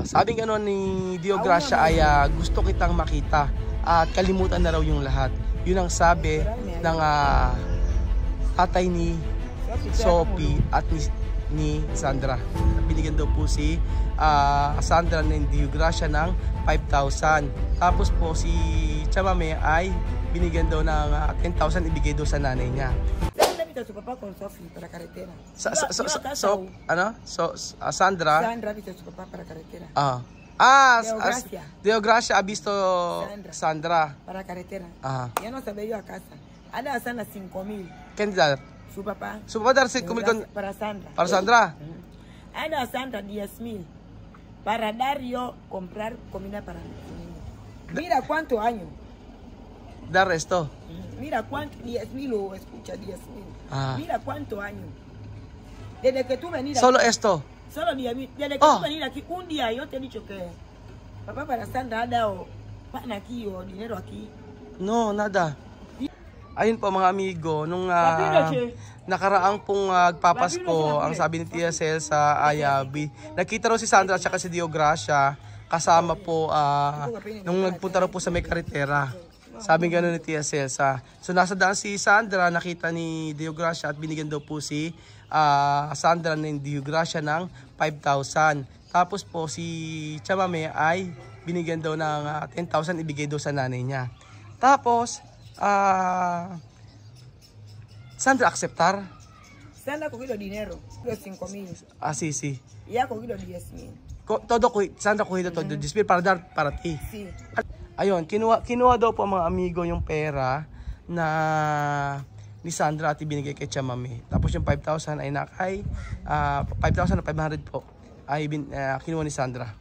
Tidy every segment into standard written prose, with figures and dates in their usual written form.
Sabing ano ni Dio Gracia ay gusto kitang makita at kalimutan na raw yung lahat. Yun ang sabi ng tatay ni Sophie at ni Sandra. Binigyan daw po si Sandra ng Dio Gracia ng 5,000. Tapos po si Chamame ay binigyan daw ng 10,000 ibigay daw sa nanay niya. Su papá con Sophie para carretera. Sandra. Sandra ha visto a su papá para carretera. Dio Gracia ha visto Sandra. Para carretera. Ya no se ve yo a casa. Ada sana 5,000. ¿Quién dar? Su papá. Su papá dar 5,000 para Sandra. Para Sandra. Ada Sandra 10,000 para dar yo comprar comida para mi niño. Mira cuánto años. Dar esto. Mira cuánto 10,000 o escucha 10,000. Mira cuánto años. Desde que tú venís Solo aquí, esto. Solo 10,000. Desde que tú venís aquí, un día yo te he dicho que papá para Sandra ha dado pan aquí o dinero aquí. No, nada. Ayun po mga amigo, nung nakaraang pong Papasko, ang sabi ni Tia Cel sa Ayabi, nakita raw si Sandra at saka si Dio Gracia kasama po nung nagpunta raw po sa may karitera. Sabi gano'n ni Tia Celsa. So nasa daan si Sandra, nakita ni Dio Gracia at binigyan daw po si Sandra ng Dio Gracia ng 5,000. Tapos po si Chamame ay binigyan daw ng 10,000 ibigay daw sa nanay niya. Tapos Sandra aceptar. Sandra ha cogido dinero, 5,000. Sí. Y ha cogido 10,000. Sandra cogido todo 10,000 para dar para ti. Sí. Ayun, kinuha daw po mga amigo yung pera na ni Sandra at ibinigay kay Chamame. Tapos yung 5,000 ay 5,500 po ay kinuha ni Sandra.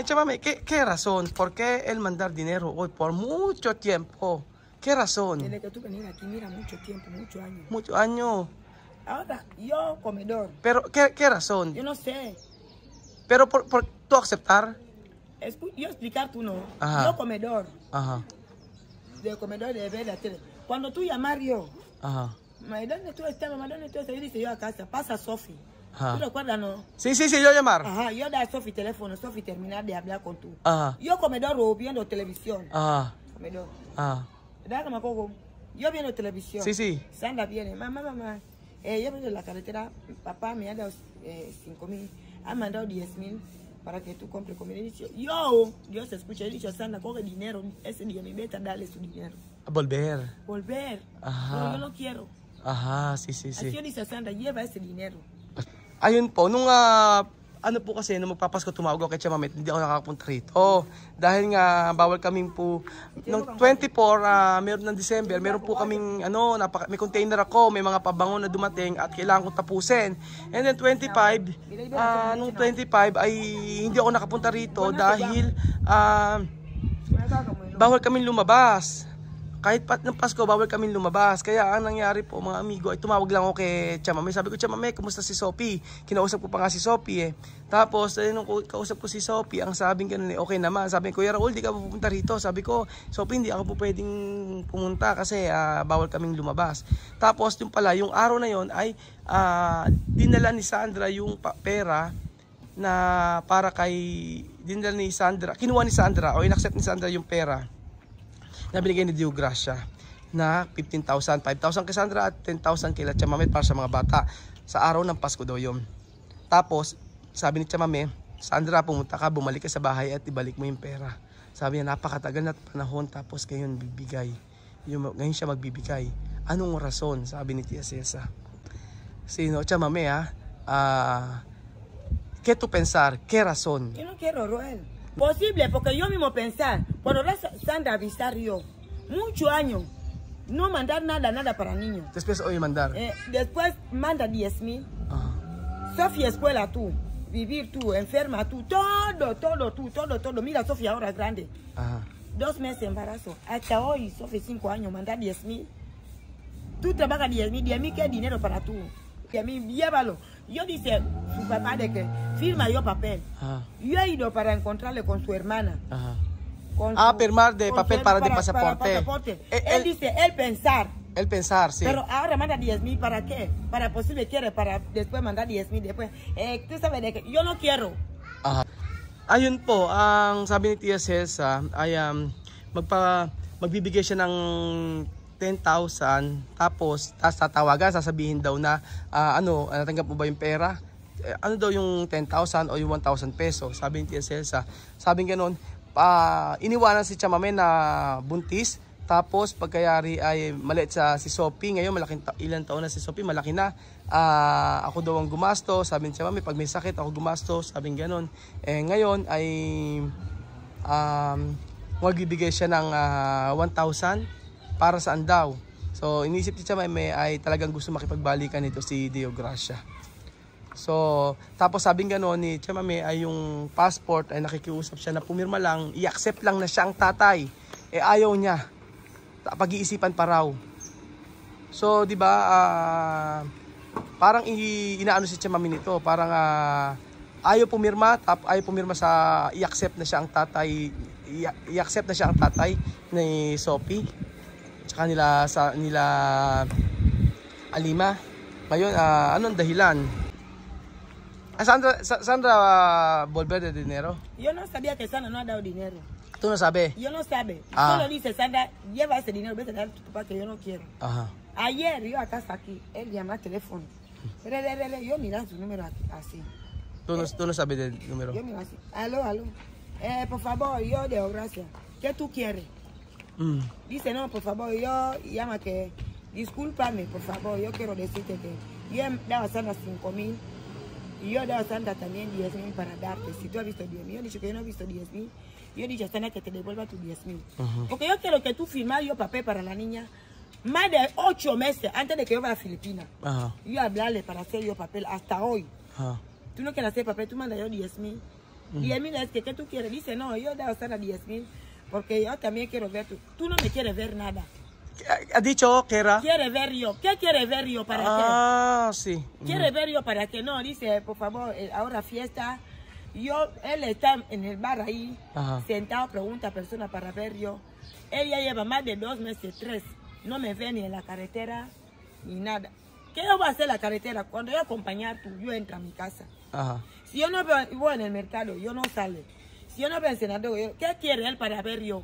Chamame, ¿qué razón? ¿Por qué él mandar dinero hoy por mucho tiempo? ¿Qué razón? Desde que tú venís aquí, mira, mucho tiempo, muchos años. Muchos años. Ahora, yo comedor. Pero, ¿qué razón? Yo no sé. Pero por tú aceptar. Yo explicar tú no. Ajá. Yo comedor. Ajá. De comedor de ver la tele. Cuando tú llamas yo. Ajá. ¿Dónde tú estás? ¿Dónde tú estás? Yo dice yo a casa. Pasa Sophie. Ajá. ¿Tú recuerdas no? Sí, yo llamar. Ajá. Yo da a Sophie teléfono. Sophie terminar de hablar con tú. Ajá. Yo comedor o viendo televisión. Ajá. Comedor. Ajá. Yo viendo televisión. Sí. Sandra viene. Mamá. Yo vengo de la carretera. Papá me ha dado 5,000. Ha mandado 10,000. Para que tú compres comida. Yo se escucha, he dicho, Sandra, coge dinero, ese día mi beta, dale su dinero. Volver. Ajá. Pero yo no quiero. Ajá, sí. Así yo dice, Sandra, lleva ese dinero. Ayun po, nung ano po kasi, nung magpapasko tumawag ako kay Chamame, hindi ako nakakapunta rito. Dahil nga, bawal kaming po, nung 24, meron ng December, meron po kaming, may container ako, may mga pabango na dumating at kailangan kong tapusin. And then 25, nung 25 ay hindi ako nakapunta rito dahil bawal kaming lumabas. Kahit ng Pasko, bawal kami lumabas. Kaya ang nangyari po mga amigo, ay tumawag lang ako kay Chamame. Sabi ko, Chamame, kumusta si Sophie? Kinausap ko pa nga si Sophie Tapos, nung kausap ko si Sophie, ang sabing ganun okay naman. Sabi ko, Kuya Raul, di ka pupunta rito. Sabi ko, Sophie, hindi ako po pwedeng pumunta kasi bawal kaming lumabas. Tapos, yung pala, yung araw na yon ay dinala ni Sandra yung pera na para dinala ni Sandra, kinuha ni Sandra o inaccept ni Sandra yung pera na binigay ni Dio Gracia na 15,000, 5,000 kay Sandra at 10,000 kay Chamame para sa mga bata. Sa araw ng Pasko daw yun. Tapos, sabi ni Chamame, Sandra, pumunta ka, bumalik ka sa bahay at ibalik mo yung pera. Sabi niya, napakatagal na panahon tapos ngayon bibigay. Ngayon siya magbibigay. Anong rason? Sabi ni Tia Celsa. Sino? Chamame, ¿qué tú pensar? ¿Qué razón? Yo no quiero, Roel. Posible, porque yo mismo pensar, cuando Sandra avisar yo, muchos años, no mandar nada para niños. Después hoy mandar. Después manda 10,000. Sofía, escuela tú, vivir tú, enferma tú, todo. Mira, Sofía ahora es grande. 2 meses de embarazo. Hasta hoy, Sofía 5 años, mandar 10,000. Tú trabajas 10,000 ¿qué dinero para tú? 10,000, llévalo. Yo dice su papá de que firma yo papel. Yo he ido para encontrarle con su hermana. Firmar de papel para de pasaporte. Él dice, él pensar, sí. Pero ahora manda 10,000, ¿para qué? Para posible quiere, para después mandar 10,000 después. Tú sabes de que yo no quiero. Ayun po, ang sabi ni Tia Cesa ay magbibigay siya ng 10,000 tapos tatawagan, sasabihin daw na natanggap mo ba yung pera? Ano daw yung 10,000 o yung 1,000 peso? Sabi ni Tia Cesa. Sabi ganoon, iniwanan si Chamame na buntis. Tapos pagkayari ay maliit si Sophie. Ngayon ilang taon na si Sophie, malaki na. Ako daw ang gumasto. Sabi niya, mami, pag may sakit ako gumasto. Sabi niya gano'n. Ngayon ay magbibigay siya ng 1,000 para saan daw. So inisip ni Chamame ay talagang gusto makipagbalikan nito si Deogracia. So tapos sabing gano'n ni Chamame ay yung passport ay nakikiusap siya na pumirma lang, i-accept lang na siya ang tatay. Ayaw niya. Pag-iisipan pa raw. So, 'di ba, parang inaano si Chamame nito, parang ayaw pumirma sa i-accept na siya ang tatay, i-accept na siya ang tatay ni Sophie. Tsaka nila Alima. Ngayon, anong dahilan? Sandra Valverde de Dinero. Yo no sabía que Sandra no ha dado dinero. ¿Tú no sabes? Yo no sabe. Solo dice Sandra, lleva ese dinero, vete a dar a tu papá que yo no quiero. Ajá. Ayer yo a casa aquí, él llama al teléfono. Yo mira su número aquí, así. ¿Tú no sabes del número? Yo miro así. Aló. Por favor, yo Deogracia, ¿qué tú quieres? Dice, no, por favor, yo llama que, discúlpame, por favor, yo quiero decirte que yo he dado a Sandra 5,000 y yo he dado a Sandra también 10,000 para darte. Si tú has visto 10,000, yo he dicho que yo no he visto 10,000. Yo he dicho a Sandra que te devuelva tus 10,000. Porque yo quiero que tú firmas yo papel para la niña más de 8 meses antes de que yo vaya a Filipinas. Yo hablarle para hacer yo papel hasta hoy. Tú no quieres hacer papel, tú mandas yo 10,000. 10,000 es que ¿qué tú quieres? Dice, no, yo he dado a Sandra 10,000 porque yo también quiero ver tú no me quieres ver nada. ¿Ha dicho que era? Quiere ver yo. ¿Qué quiere ver yo para qué? Sí. Quiere ver yo para qué. No, dice, por favor, ahora fiesta. Él está en el bar ahí, sentado, pregunta a personas para ver yo. Él ya lleva más de 2 meses, 3. No me ve ni en la carretera, ni nada. ¿Qué yo voy a hacer en la carretera? Cuando yo acompañar tú, yo entro a mi casa. Si yo no veo, voy en el mercado, yo no sale. Si yo no veo el senador, ¿qué quiere él para ver yo?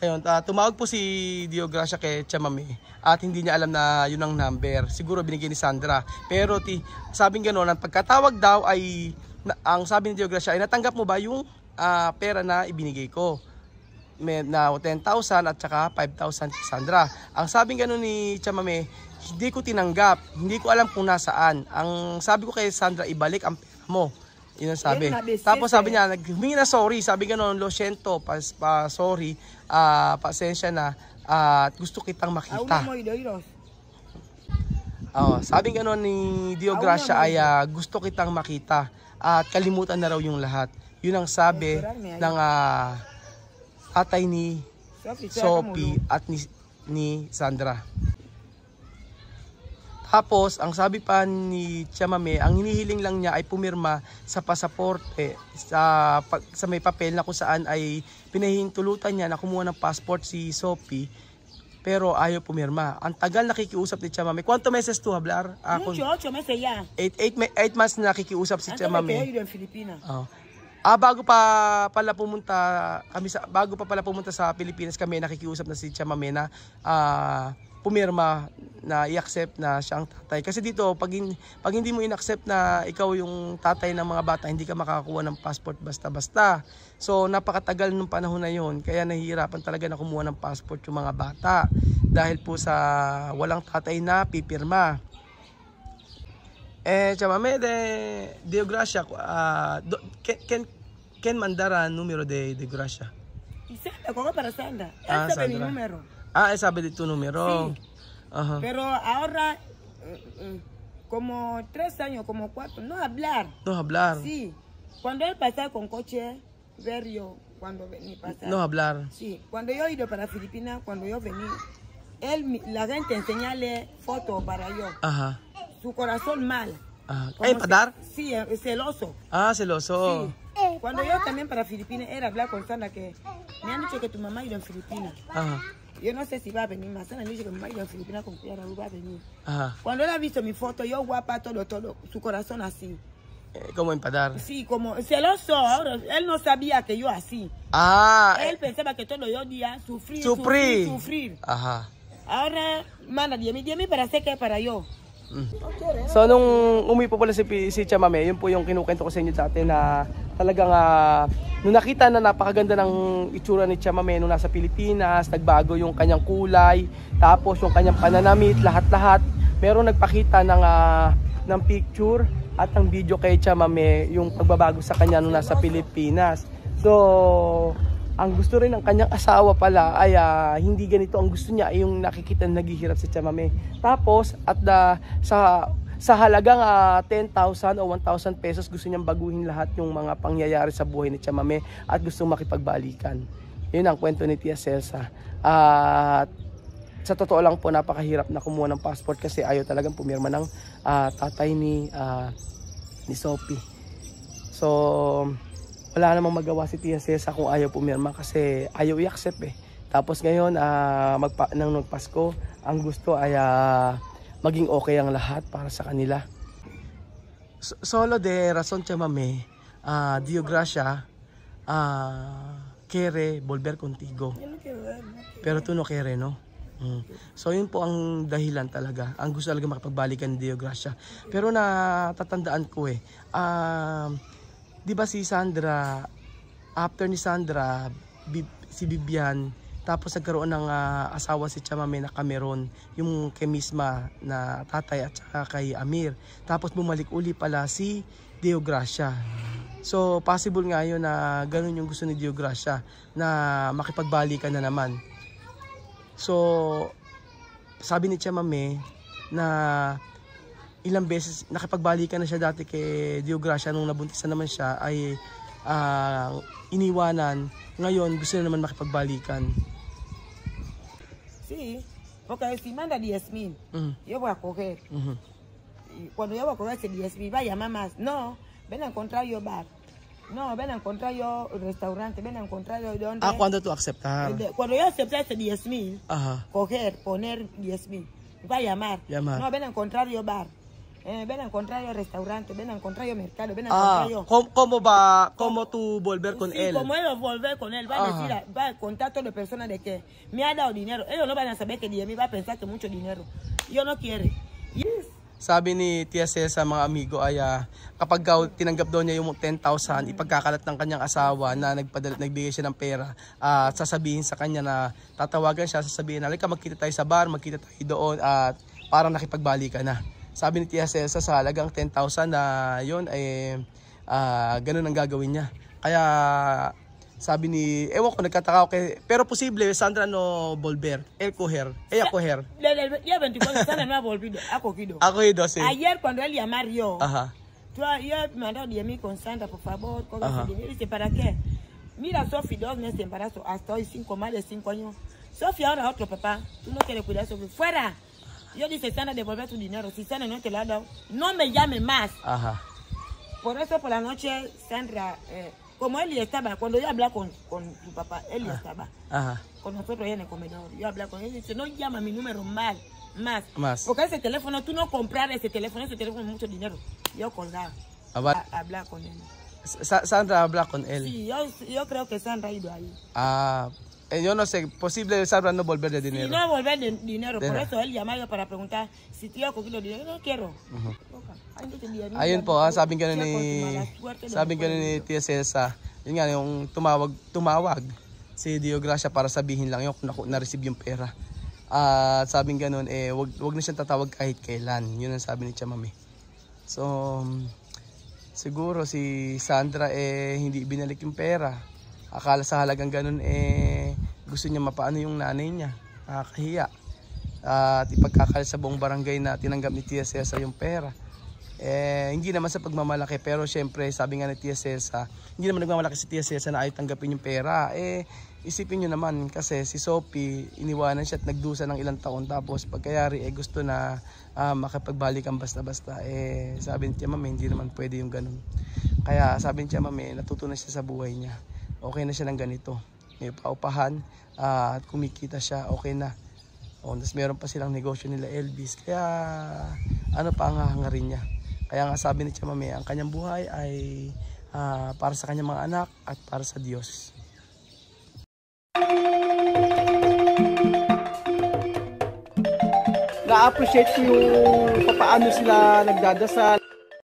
Ayun, tumawag po si Deogracia kay Chamame at hindi niya alam na yun ang number. Siguro binigay ni Sandra. Pero sabing gano'n, ang pagkatawag daw ay ang sabi ni Deogracia ay natanggap mo ba yung pera na ibinigay ko? Na 10,000 at saka 5,000 si Sandra. Ang sabing gano'n ni Chamame, hindi ko tinanggap, hindi ko alam kung nasaan. Ang sabi ko kay Sandra, ibalik ang pera mo. Yun ang sabi. Tapos sabi niya, humingi na sorry. Sabi gano'n, lo siento, sorry, pasensya na, gusto kitang makita. Sabi gano'n ni Deogracia ay gusto kitang makita. At kalimutan na raw yung lahat. Yun ang sabi ng tatay ni Sophie at ni Sandra. Tapos, ang sabi pa ni Chamame, ang hinihiling lang niya ay pumirma sa pasaporte, sa may papel na kung saan ay pinahihintulutan niya na kumuha ng passport si Sophie, pero ayaw pumirma. Ang tagal nakikiusap ni Chamame. ¿Cuántos meses tú hablar? 8 meses ya. 8 months na nakikiusap si Chamame. Antes de que yo en Filipinas. Bago pa pala pumunta sa Pilipinas kami, nakikiusap na si Chamame na pumirma na i-accept na siya ang tatay. Kasi dito, pag hindi mo in-accept na ikaw yung tatay ng mga bata, hindi ka makakakuha ng passport basta-basta. So, napakatagal nung panahon na yun. Kaya nahihirapan talaga na kumuha ng passport yung mga bata. Dahil po sa walang tatay na pipirma. Chamame de Deogracia, ¿quién mandará número de Deogracia? Y Sandra, ¿cómo para Sandra? Él sabe mi número. Él sabe de tu número. Sí. Pero ahora, como 3 años, como 4, no hablar. No hablar. Sí. Cuando él pasaba con coche, ver yo, cuando venía pasar. No hablar. Sí. Cuando yo he ido para Filipinas, cuando yo venía, la gente enseñarle fotos para yo. Su corazón mal. ¿Para dar? Sí, celoso. Celoso. Sí. Cuando yo también para Filipinas, era hablar con Sandra que me han dicho que tu mamá ha ido en Filipinas. Yo no sé si va a venir más. Sandra me dice que mi mamá ha ido en Filipinas con Clara, va a venir. Cuando él ha visto mi foto, yo guapa, todo, su corazón así. Como empadar. Sí, como celoso. Ahora, él no sabía que yo así. Él pensaba que todo yo día sufrir. Ajá. Ahora manda 10,000 para hacer que para yo. So nung umuwi po pala si Chamame, yun po yung kinukwento ko sa inyo dati na talagang nung nakita na napakaganda ng itsura ni Chamame nung nasa Pilipinas, nagbago yung kanyang kulay, tapos yung kanyang pananamit, lahat-lahat. Meron nagpakita ng picture at ng video kay Chamame yung pagbabago sa kanya nung nasa Pilipinas. So ang gusto rin ng kanyang asawa pala ay hindi ganito ang gusto niya, yung nakikita na naghihirap si Chamame. Tapos at sa halagang 10,000 o 1,000 pesos gusto niyang baguhin lahat yung mga pangyayari sa buhay ni Chamame at gusto makipagbalikan. Yun ang kwento ni Tia Celsa. At sa totoo lang po, napakahirap na kumuha ng passport kasi ayaw talagang pumirma ng tatay ni Sophie. So wala namang magawa si Tia Celsa kung ayaw pumirma kasi ayaw i-accept eh. Tapos ngayon, nang nagpasko, ang gusto ay maging okay ang lahat para sa kanila. Solo de razón Chamame, Dio gracia, quiere volver contigo. Pero tú no quiere, no? So yun po ang dahilan talaga. Ang gusto talaga makipagbalikan ni Dio gracia. Pero natatandaan ko di ba si Sandra, after ni Sandra, si Bibian, tapos nagkaroon ng asawa si Chamame na Cameron, yung kay Misma na tatay at saka kay Amir. Tapos bumalik uli pala si Dio Gracia. So possible nga yun na ganun yung gusto ni Dio Gracia, na makipagbalikan na naman. So sabi ni Chamame na ilang beses nakipagbalikan na siya dati kay Dio Gracia nung nabuntisan naman siya ay iniwanan. Ngayon gusto na naman makipagbalikan. Sí, porque si manda 10,000, yo voy a coger. Y cuando yo voy a coger ese 10,000, va a llamar más. No, ven a encontrar yo bar. No, ven a encontrar yo restaurante, ven a encontrar yo donde. ¿Cuándo tú aceptas? Cuando yo acepté ese 10,000, coger, poner 10,000, va a llamar. No, ven a encontrar yo bar. Ven a encontrar yo restaurante, ven a encontrar yo mercado, ven a encontrar yo. ¿Cómo tú volver con él? Como él volver con él, va a decir, va a contar todas las personas de que me ha dado dinero. Ellos no van a saber que Diemi va a pensar que mucho dinero. Yo no quiere. Yes. Sabi ni Tia Celsa mga amigo ay kapag tinanggap daw niya yung 10,000, ipagkakalat ng kanyang asawa na nagbigay siya ng pera, sasabihin sa kanya na tatawagan siya, sasabihin na halika magkita tayo sa bar, magkita tayo doon at parang nakipagbalikan na. Sabi ni Tia Celsa sa halagang 10,000 na yun ay ganun ang gagawin niya. Kaya sabi ni, ewan ko, nagkataka ako pero posible Sandra no volver, ella coger. Ya 24 Sandra no ha volvido, ha cogido. Sí. Ayer cuando él llamó yo, yo me mandó 10,000 con Sandra, por favor, dice, ¿para qué? Mira, Sophie, 2 meses de embarazo, hasta hoy más de 5 años. Sophie ahora otro papá, tú no quieres cuidar a Sophie, fuera. Yo dice, Sandra, devolver tu dinero. Si Sandra no te lo ha dado, no me llame más. Por eso por la noche, Sandra, como él ya estaba, cuando yo hablaba con tu papá, él ya estaba con nosotros en el comedor. Yo hablaba con él y dice, no llama mi número más. Porque ese teléfono, tú no comprar ese teléfono es mucho dinero. Yo colgaba. Hablar con él. Sandra habla con él. Sí, yo creo que Sandra ha ido ahí. Yo no sé, posible Sandra no volver de dinero. Sí, no volver de dinero, por eso él llamaba para preguntar si tío ha cogido dinero. No quiero. Ayun po, sabing gano'n ni Tia Celsa. Yun nga, yung tumawag si Dio Gracia para sabihin lang yung na-receive yung pera. Sabing gano'n, wag na siyang tatawag kahit kailan. Yun ang sabi ni Chamame. So, siguro si Sandra hindi binalik yung pera. Akala sa halagang ganun gusto niya mapaano yung nanay niya. Nakakahiya. At ipagkakalat sa buong barangay na tinanggap ni Tia Celsa yung pera. Hindi naman sa pagmamalaki, pero syempre sabi nga ni Tia Celsa, hindi naman nagmamalaki si Tia Celsa na ayaw tanggapin yung pera. Isipin nyo naman kasi si Sophie iniwanan siya at nagdusa ng ilang taon, tapos pagkayari gusto na makipagbalikan basta-basta. Sabi ni Tia Mame, hindi naman pwede yung ganun. Kaya sabi ni Tia Mame, natutunan siya sa buhay niya. Okay na siya ng ganito. May paupahan at kumikita siya, okay na. Tapos meron pa silang negosyo nila Elvis. Kaya ano pa ang hahangarin niya. Kaya nga sabi ni Chamame, ang kanyang buhay ay para sa kanyang mga anak at para sa Diyos. Na-appreciate ko yung paano sila nagdadasal.